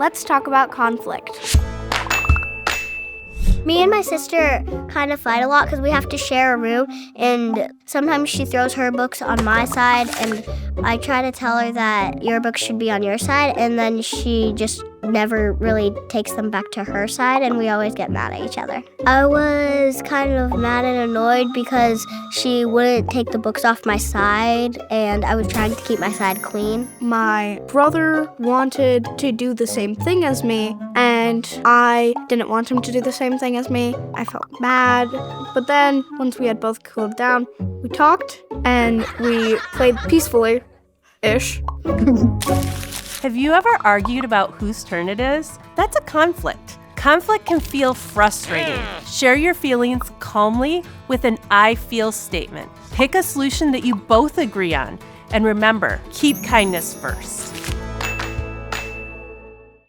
let's talk about conflict. Me and my sister kind of fight a lot because we have to share a room, and sometimes she throws her books on my side, and I try to tell her that your books should be on your side, and then she just never really takes them back to her side, and we always get mad at each other. I was kind of mad and annoyed because she wouldn't take the books off my side, and I was trying to keep my side clean. My brother wanted to do the same thing as me, and I didn't want him to do the same thing as me. I felt bad, but then once we had both cooled down, we talked and we played peacefully-ish. Have you ever argued about whose turn it is? That's a conflict. Conflict can feel frustrating. Share your feelings calmly with an I feel statement. Pick a solution that you both agree on. And remember, keep kindness first.